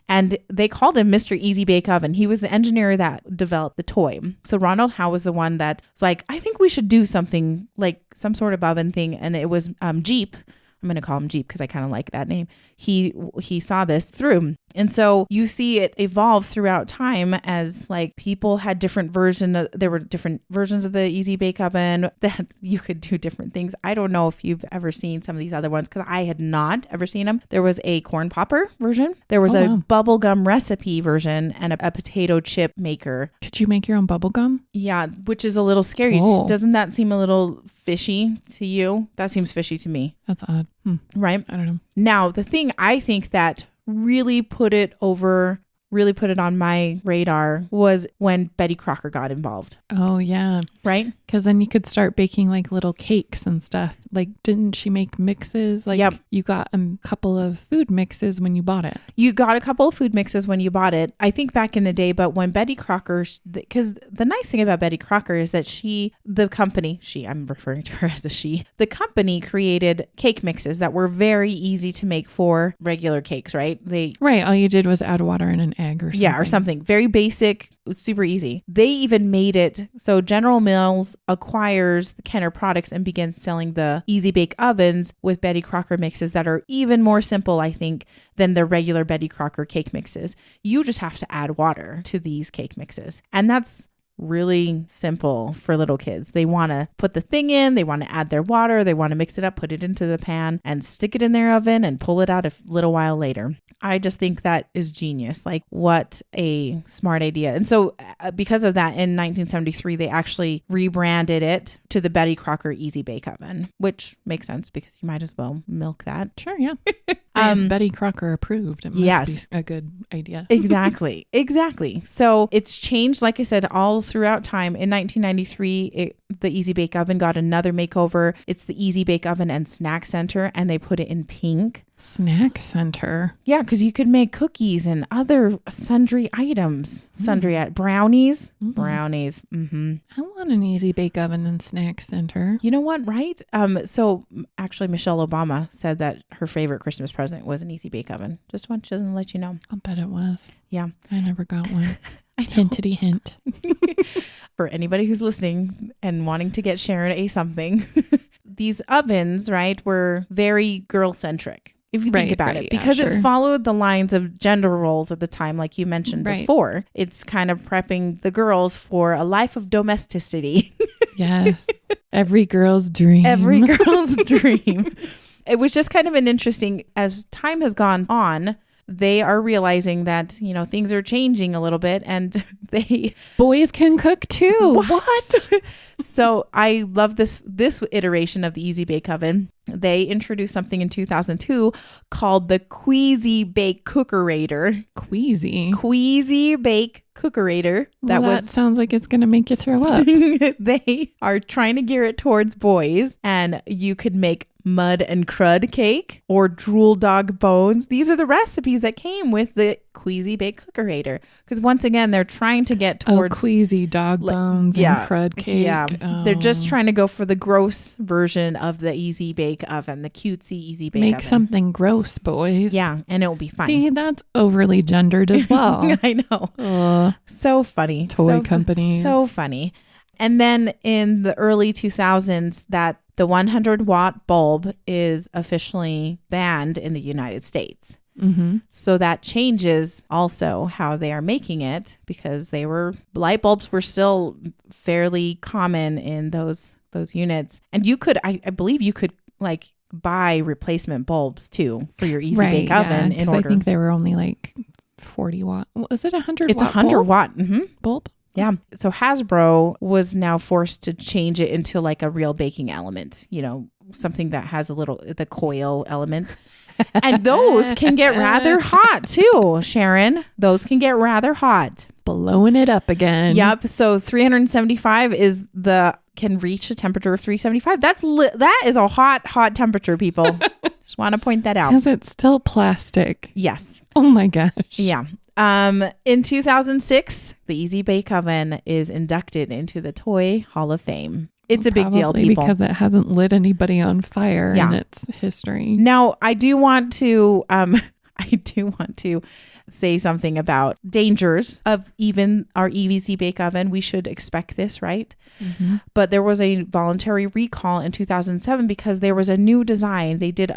[SPEAKER 2] And they called him Mr. Easy Bake Oven. He was the engineer that developed the toy. So Ronald Howe was the one that was like, I think we should do something like some sort of oven thing. And it was Jeep. I'm going to call him Jeep because I kind of like that name. He saw this through. And so you see it evolve throughout time as like people had different versions. There were different versions of the Easy Bake Oven that you could do different things. I don't know if you've ever seen some of these other ones because I had not ever seen them. There was a corn popper version. There was a bubblegum recipe version and a potato chip maker.
[SPEAKER 1] Could you make your own bubblegum?
[SPEAKER 2] Yeah, which is a little scary.
[SPEAKER 1] Oh.
[SPEAKER 2] Doesn't that seem a little fishy to you? That seems fishy to me.
[SPEAKER 1] That's odd.
[SPEAKER 2] Right?
[SPEAKER 1] I don't know.
[SPEAKER 2] Now, the thing I think that really put it over really put it on my radar was when Betty Crocker got involved.
[SPEAKER 1] Oh, yeah.
[SPEAKER 2] Right?
[SPEAKER 1] Because then you could start baking like little cakes and stuff. Like, didn't she make mixes? Like,
[SPEAKER 2] Yep.
[SPEAKER 1] you got a couple of food mixes when you bought it.
[SPEAKER 2] You got a couple of food mixes when you bought it, I think back in the day, but when Betty Crocker, because the nice thing about Betty Crocker is that I'm referring to her as a she, the company created cake mixes that were very easy to make for regular cakes, right?
[SPEAKER 1] Right. All you did was add water and an egg or something.
[SPEAKER 2] Yeah, or something. Very basic, super easy. They even made it so General Mills acquires the Kenner products and begins selling the Easy Bake Ovens with Betty Crocker mixes that are even more simple, I think, than the regular Betty Crocker cake mixes. You just have to add water to these cake mixes. And that's really simple for little kids. They want to put the thing in, they want to add their water, they want to mix it up, put it into the pan and stick it in their oven and pull it out a little while later. I just think that is genius. Like, what a smart idea. And so because of that, in 1973, they actually rebranded it to the Betty Crocker Easy Bake Oven, which makes sense because you might as well milk that.
[SPEAKER 1] Sure, yeah. Is Betty Crocker approved? It must be a good idea.
[SPEAKER 2] Exactly. So it's changed, like I said, all throughout time. In 1993, the Easy Bake Oven got another makeover. It's the Easy Bake Oven and Snack Center, and they put it in pink.
[SPEAKER 1] Snack Center.
[SPEAKER 2] Yeah, because you could make cookies and other sundry items. Brownies.
[SPEAKER 1] Mm-hmm.
[SPEAKER 2] Brownies. Mm-hmm.
[SPEAKER 1] I want an Easy Bake Oven and Snack Center.
[SPEAKER 2] You know what, right? So actually, Michelle Obama said that her favorite Christmas present was an Easy Bake Oven. Just wanted to let you know.
[SPEAKER 1] I'll bet it was.
[SPEAKER 2] Yeah.
[SPEAKER 1] I never got one. Hintity hint.
[SPEAKER 2] For anybody who's listening and wanting to get Sharon a something, these ovens, right, were very girl-centric. If you think about it, because it followed the lines of gender roles at the time, like you mentioned before. It's kind of prepping the girls for a life of domesticity.
[SPEAKER 1] Yes. Every girl's dream.
[SPEAKER 2] Every girl's dream. It was just kind of an interesting, as time has gone on, they are realizing that, things are changing a little bit and
[SPEAKER 1] boys can cook too.
[SPEAKER 2] What? So I love this iteration of the Easy Bake Oven. They introduced something in 2002 called the Queasy Bake Cookerator. Queasy Bake Cookerator.
[SPEAKER 1] That sounds like it's going to make you throw up.
[SPEAKER 2] They are trying to gear it towards boys, and you could make mud and crud cake or drool dog bones. These are the recipes that came with the Queasy Bake Cookerator. Because once again, they're trying to get towards
[SPEAKER 1] queasy dog bones and crud cake.
[SPEAKER 2] Yeah. Oh. They're just trying to go for the gross version of the Easy Bake Oven, the cutesy Easy Bake Oven.
[SPEAKER 1] Make something gross, boys.
[SPEAKER 2] Yeah, and it will be fine.
[SPEAKER 1] See, that's overly gendered as well.
[SPEAKER 2] I know. So funny.
[SPEAKER 1] Toy companies.
[SPEAKER 2] So funny. And then in the early 2000s, the 100-watt bulb is officially banned in the United States.
[SPEAKER 1] Mm-hmm.
[SPEAKER 2] So that changes also how they are making it, because light bulbs were still fairly common in those units. And you could, I believe you could buy replacement bulbs too for your Easy Bake Oven.
[SPEAKER 1] I think they were only 40 watt. Was it 100
[SPEAKER 2] It's
[SPEAKER 1] watt
[SPEAKER 2] 100 watt
[SPEAKER 1] bulb?
[SPEAKER 2] Yeah. So Hasbro was now forced to change it into a real baking element, something that has the coil element. And those can get rather hot too, Sharon. Those can get rather hot.
[SPEAKER 1] Blowing it up again.
[SPEAKER 2] Yep. So 375 can reach a temperature of 375. That is a hot temperature, people. Just want to point that out.
[SPEAKER 1] Because it's still plastic.
[SPEAKER 2] Yes.
[SPEAKER 1] Oh my gosh.
[SPEAKER 2] Yeah. In 2006, the Easy Bake Oven is inducted into the Toy Hall of Fame. It's a big deal, people.
[SPEAKER 1] Because it hasn't lit anybody on fire in its history.
[SPEAKER 2] Now, I do want to say something about dangers of even our Easy Bake Oven. We should expect this, right?
[SPEAKER 1] Mm-hmm.
[SPEAKER 2] But there was a voluntary recall in 2007 because there was a new design. They did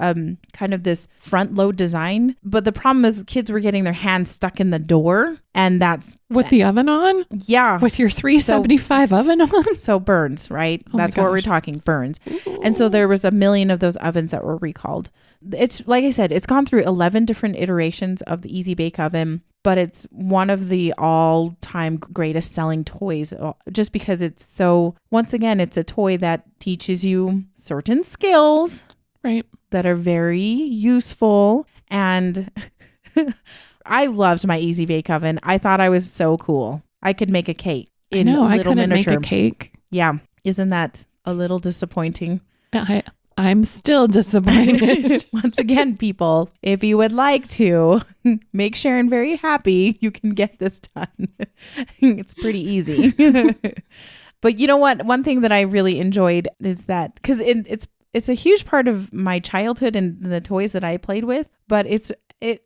[SPEAKER 2] kind of this front load design, but the problem is kids were getting their hands stuck in the door, and that's
[SPEAKER 1] with the oven on.
[SPEAKER 2] Yeah,
[SPEAKER 1] with your 375 oven on.
[SPEAKER 2] So burns, right?
[SPEAKER 1] Oh
[SPEAKER 2] that's what we're talking, burns. Ooh. And so there was 1 million of those ovens that were recalled. It's like I said, it's gone through 11 different iterations of the Easy Bake Oven, but it's one of the all-time greatest selling toys just because it's once again, it's a toy that teaches you certain skills,
[SPEAKER 1] right,
[SPEAKER 2] that are very useful and I loved my Easy Bake Oven. I thought I was so cool. I could make a cake in
[SPEAKER 1] I
[SPEAKER 2] little
[SPEAKER 1] couldn't
[SPEAKER 2] miniature.
[SPEAKER 1] make a cake.
[SPEAKER 2] Yeah. Isn't that a little disappointing?
[SPEAKER 1] I'm still disappointed.
[SPEAKER 2] Once again, people, if you would like to make Sharon very happy, you can get this done. It's pretty easy. But you know what? One thing that I really enjoyed is that, because it's a huge part of my childhood and the toys that I played with, but it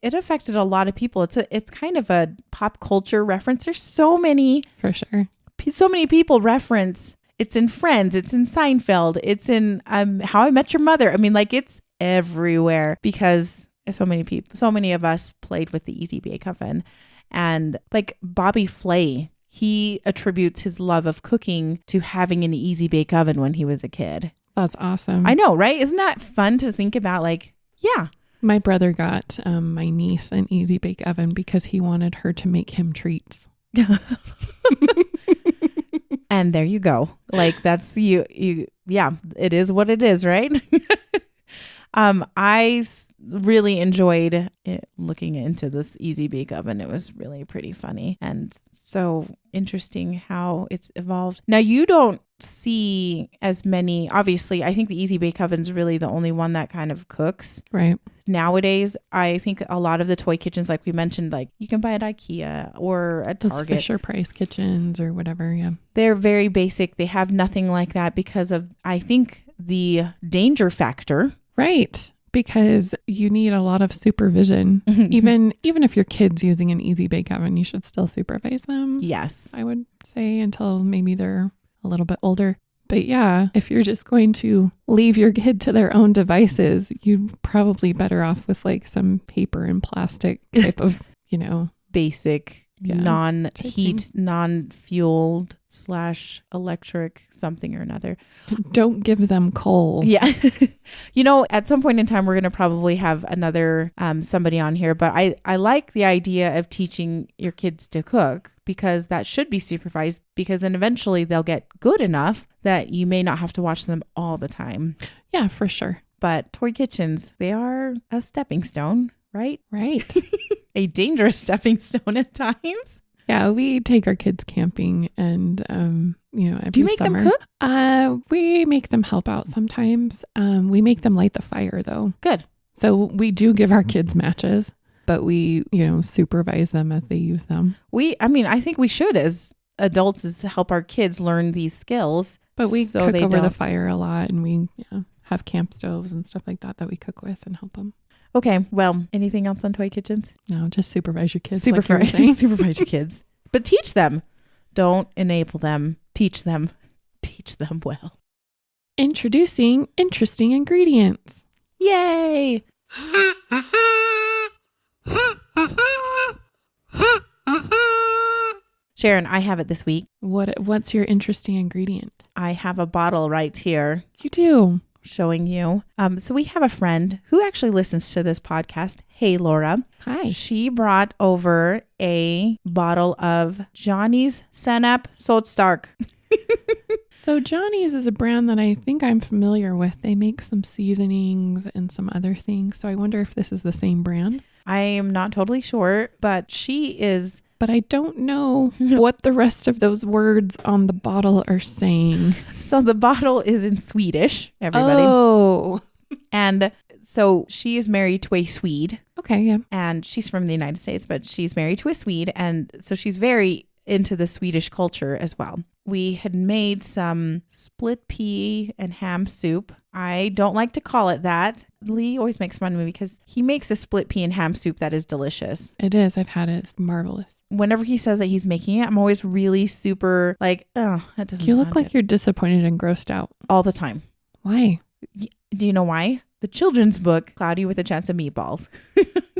[SPEAKER 2] affected a lot of people. It's kind of a pop culture reference. There's so many,
[SPEAKER 1] For sure.
[SPEAKER 2] so many people reference. It's in Friends. It's in Seinfeld. It's in How I Met Your Mother. I mean, like, it's everywhere because so many of us played with the Easy Bake Oven. And like Bobby Flay, he attributes his love of cooking to having an Easy Bake Oven when he was a kid.
[SPEAKER 1] That's awesome.
[SPEAKER 2] I know, right? Isn't that fun to think about? Like, yeah.
[SPEAKER 1] My brother got my niece an Easy Bake Oven because he wanted her to make him treats.
[SPEAKER 2] And there you go. Like, that's you. Yeah, it is what it is, right? Really enjoyed looking into this Easy Bake Oven. It was really pretty funny and so interesting how it's evolved. Now, you don't see as many, obviously, I think the Easy Bake Oven's really the only one that kind of cooks.
[SPEAKER 1] Right.
[SPEAKER 2] Nowadays, I think a lot of the toy kitchens, like we mentioned, like you can buy at IKEA or at
[SPEAKER 1] Those
[SPEAKER 2] Target.
[SPEAKER 1] Fisher Price kitchens or whatever. Yeah.
[SPEAKER 2] They're very basic. They have nothing like that because of, I think, the danger factor.
[SPEAKER 1] Right. Because you need a lot of supervision. Even if your kid's using an Easy Bake Oven, you should still supervise them.
[SPEAKER 2] Yes.
[SPEAKER 1] I would say until maybe they're a little bit older. But yeah, if you're just going to leave your kid to their own devices, you're probably better off with like some paper and plastic type of,
[SPEAKER 2] Basic,
[SPEAKER 1] Yeah,
[SPEAKER 2] non-heat, non-fueled / electric something or another.
[SPEAKER 1] Don't give them coal.
[SPEAKER 2] Yeah. At some point in time, we're going to probably have another somebody on here, but I like the idea of teaching your kids to cook because that should be supervised because then eventually they'll get good enough that you may not have to watch them all the time.
[SPEAKER 1] Yeah, for sure.
[SPEAKER 2] But toy kitchens, they are a stepping stone, right?
[SPEAKER 1] Right.
[SPEAKER 2] A dangerous stepping stone at times.
[SPEAKER 1] Yeah, we take our kids camping and, every
[SPEAKER 2] Do you make
[SPEAKER 1] summer.
[SPEAKER 2] them cook?
[SPEAKER 1] We make them help out sometimes. We make them light the fire though.
[SPEAKER 2] Good.
[SPEAKER 1] So we do give our kids matches, but we, supervise them as they use them.
[SPEAKER 2] I think we should as adults is to help our kids learn these skills.
[SPEAKER 1] But we
[SPEAKER 2] so
[SPEAKER 1] cook
[SPEAKER 2] they
[SPEAKER 1] over the
[SPEAKER 2] don't-
[SPEAKER 1] fire a lot and we have camp stoves and stuff like that we cook with and help them.
[SPEAKER 2] Okay, well, anything else on toy kitchens?
[SPEAKER 1] No, just supervise your kids. like you were
[SPEAKER 2] Supervise,
[SPEAKER 1] saying.
[SPEAKER 2] supervise your kids. But teach them. Don't enable them. Teach them. Teach them well.
[SPEAKER 1] Introducing interesting ingredients.
[SPEAKER 2] Yay! Sharon, I have it this week.
[SPEAKER 1] What's your interesting ingredient?
[SPEAKER 2] I have a bottle right here
[SPEAKER 1] You do.
[SPEAKER 2] showing you. So we have a friend who actually listens to this podcast. Hey, Laura.
[SPEAKER 1] Hi.
[SPEAKER 2] She brought over a bottle of Johnny's Senap Sotstark.
[SPEAKER 1] So Johnny's is a brand that I think I'm familiar with. They make some seasonings and some other things. So I wonder if this is the same brand.
[SPEAKER 2] I am not totally sure, but she is.
[SPEAKER 1] But I don't know what the rest of those words on the bottle are saying.
[SPEAKER 2] So the bottle is in Swedish, everybody.
[SPEAKER 1] Oh.
[SPEAKER 2] And so she is married to a Swede,
[SPEAKER 1] Okay, yeah.
[SPEAKER 2] and she's from the United States, but she's married to a Swede. And so she's very into the Swedish culture as well. We had made some split pea and ham soup. I don't like to call it that. Lee always makes fun of me because he makes a split pea and ham soup that is delicious.
[SPEAKER 1] It is. I've had it. It's marvelous.
[SPEAKER 2] Whenever he says that he's making it, I'm always really super like, oh, that doesn't
[SPEAKER 1] You
[SPEAKER 2] sound
[SPEAKER 1] look like
[SPEAKER 2] good.
[SPEAKER 1] you're disappointed and grossed out.
[SPEAKER 2] All the time.
[SPEAKER 1] Why?
[SPEAKER 2] Do you know why? The children's book, Cloudy with a Chance of Meatballs.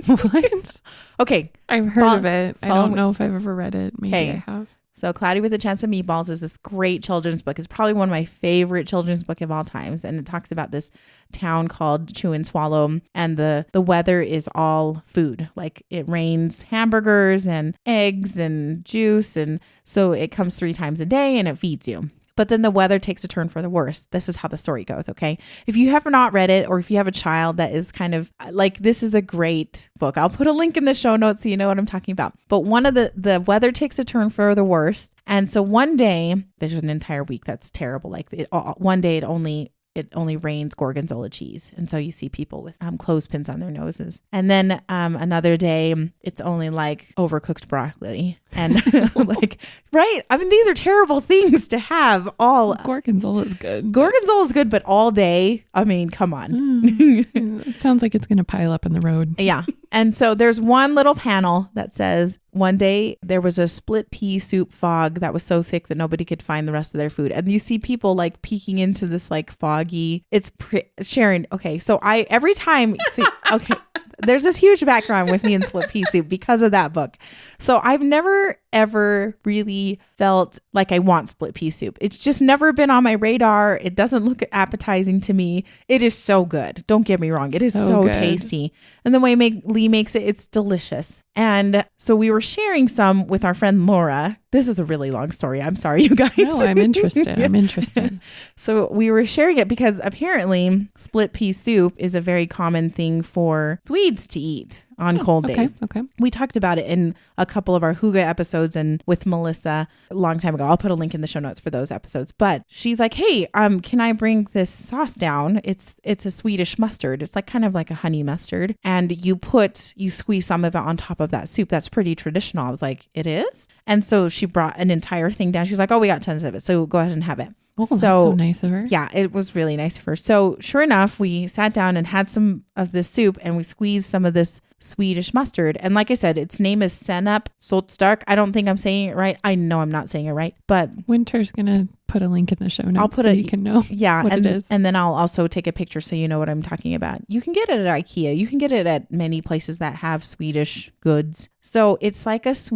[SPEAKER 1] What?
[SPEAKER 2] Okay.
[SPEAKER 1] I've heard of it. I
[SPEAKER 2] follow
[SPEAKER 1] don't
[SPEAKER 2] me.
[SPEAKER 1] know if I've ever read it. Maybe
[SPEAKER 2] Okay.
[SPEAKER 1] I have.
[SPEAKER 2] So Cloudy with a Chance of Meatballs is this great children's book. It's probably one of my favorite children's book of all times. And it talks about this town called Chew and Swallow. And the weather is all food. Like it rains hamburgers and eggs and juice. And so it comes 3 times a day and it feeds you. But then the weather takes a turn for the worse. This is how the story goes, okay? If you have not read it, or if you have a child that is kind of like, this is a great book. I'll put a link in the show notes so you know what I'm talking about. But one of the weather takes a turn for the worst. And so one day, there's an entire week that's terrible. Like one day it only rains gorgonzola cheese. And so you see people with clothespins on their noses. And then another day, it's only like overcooked broccoli. And like, right? I mean, these are terrible things to have all.
[SPEAKER 1] Gorgonzola is good.
[SPEAKER 2] Gorgonzola is good, but all day, I mean, come on.
[SPEAKER 1] It sounds like it's going to pile up in the road.
[SPEAKER 2] Yeah. And so there's one little panel that says, one day there was a split pea soup fog that was so thick that nobody could find the rest of their food. And you see people like peeking into this like foggy, Sharon. Okay. So every time, okay, there's this huge background with me in split pea soup because of that book. So I've never, ever really felt like I want split pea soup. It's just never been on my radar. It doesn't look appetizing to me. It is so good. Don't get me wrong. It is so tasty. And the way Lee makes it, it's delicious. And so we were sharing some with our friend Laura. This is a really long story. I'm sorry, you guys.
[SPEAKER 1] No, I'm interested. I'm interested.
[SPEAKER 2] So we were sharing it because apparently split pea soup is a very common thing for Swedes to eat on cold days.
[SPEAKER 1] Okay.
[SPEAKER 2] We talked about it in a couple of our Huga episodes and with Melissa a long time ago. I'll put a link in the show notes for those episodes. But she's like, hey, can I bring this sauce down? It's a Swedish mustard. It's like kind of like a honey mustard. And you squeeze some of it on top of that soup. That's pretty traditional. I was like, it is? And so she brought an entire thing down. She's like, oh, we got tons of it. So go ahead and have it.
[SPEAKER 1] Oh, that's so nice of her.
[SPEAKER 2] Yeah, it was really nice of her. So sure enough, we sat down and had some of this soup and we squeezed some of this Swedish mustard. And like I said, its name is Senap Saltstark. I don't think I'm saying it right. I know I'm not saying it right, but
[SPEAKER 1] Winter's going to put a link in the show notes.
[SPEAKER 2] I'll put
[SPEAKER 1] so you can know what it is.
[SPEAKER 2] And then I'll also take a picture so you know what I'm talking about. You can get it at IKEA. You can get it at many places that have Swedish goods. So it's like it's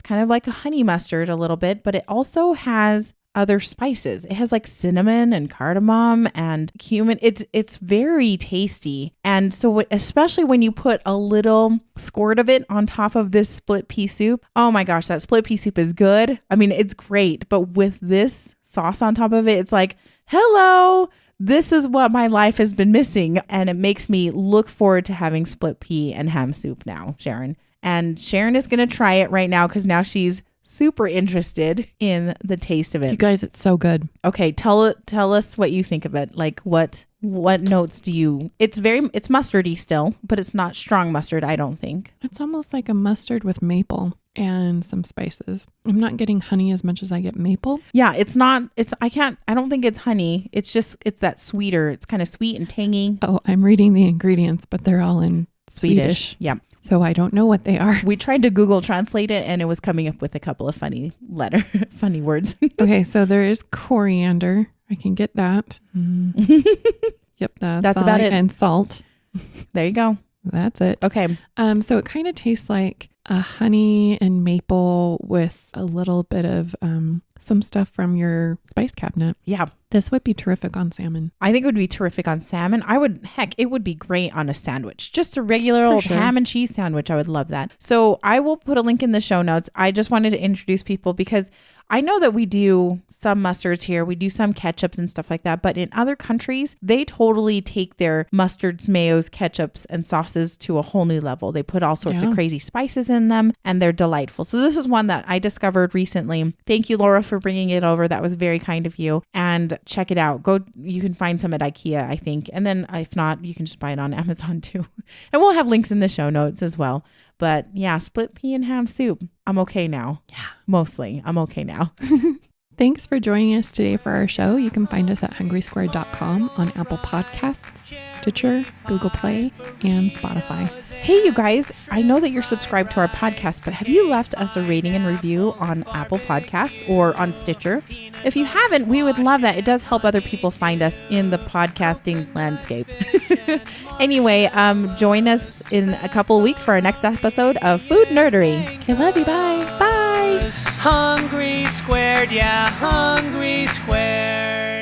[SPEAKER 2] kind of like a honey mustard a little bit, but it also has other spices. It has like cinnamon and cardamom and cumin. It's very tasty. And so especially when you put a little squirt of it on top of this split pea soup, oh my gosh, that split pea soup is good. I mean, it's great. But with this sauce on top of it, it's like, hello, this is what my life has been missing. And it makes me look forward to having split pea and ham soup now, Sharon. And Sharon is going to try it right now because now she's super interested in the taste of it.
[SPEAKER 1] You guys, it's so good.
[SPEAKER 2] Okay, tell us what you think of it. Like what notes do you? It's mustardy still, but it's not strong mustard, I don't think.
[SPEAKER 1] It's almost like a mustard with maple and some spices. I'm not getting honey as much as I get maple.
[SPEAKER 2] Yeah, I don't think it's honey. It's that sweeter. It's kind of sweet and tangy.
[SPEAKER 1] Oh, I'm reading the ingredients, but they're all in Swedish.
[SPEAKER 2] Yeah.
[SPEAKER 1] So I don't know what they are.
[SPEAKER 2] We tried to Google translate it and it was coming up with a couple of funny words.
[SPEAKER 1] Okay, so there is coriander. I can get that. Yep, that's
[SPEAKER 2] about it.
[SPEAKER 1] And salt.
[SPEAKER 2] There you go.
[SPEAKER 1] That's it.
[SPEAKER 2] Okay.
[SPEAKER 1] So it kind of tastes like a honey and maple with a little bit of some stuff from your spice cabinet.
[SPEAKER 2] Yeah.
[SPEAKER 1] This would be terrific on salmon.
[SPEAKER 2] I think it would be terrific on salmon. It would be great on a sandwich. Just a regular old ham and cheese sandwich. I would love that. So I will put a link in the show notes. I just wanted to introduce people because I know that we do some mustards here. We do some ketchups and stuff like that. But in other countries, they totally take their mustards, mayos, ketchups, and sauces to a whole new level. They put all sorts of crazy spices in them and they're delightful. So this is one that I discovered recently. Thank you, Laura, for bringing it over. That was very kind of you. And check it out. You can find some at IKEA, I think. And then if not, you can just buy it on Amazon too. And we'll have links in the show notes as well. But yeah, split pea and ham soup. I'm okay now. Yeah. Mostly. I'm okay now.
[SPEAKER 1] Thanks for joining us today for our show. You can find us at hungrysquare.com on Apple Podcasts, Stitcher, Google Play, and Spotify.
[SPEAKER 2] Hey, you guys, I know that you're subscribed to our podcast, but have you left us a rating and review on Apple Podcasts or on Stitcher? If you haven't, we would love that. It does help other people find us in the podcasting landscape. Anyway, join us in a couple of weeks for our next episode of Food Nerdery.
[SPEAKER 1] Okay, love you. Bye.
[SPEAKER 2] Bye.
[SPEAKER 3] Hungry squared, yeah, hungry squared.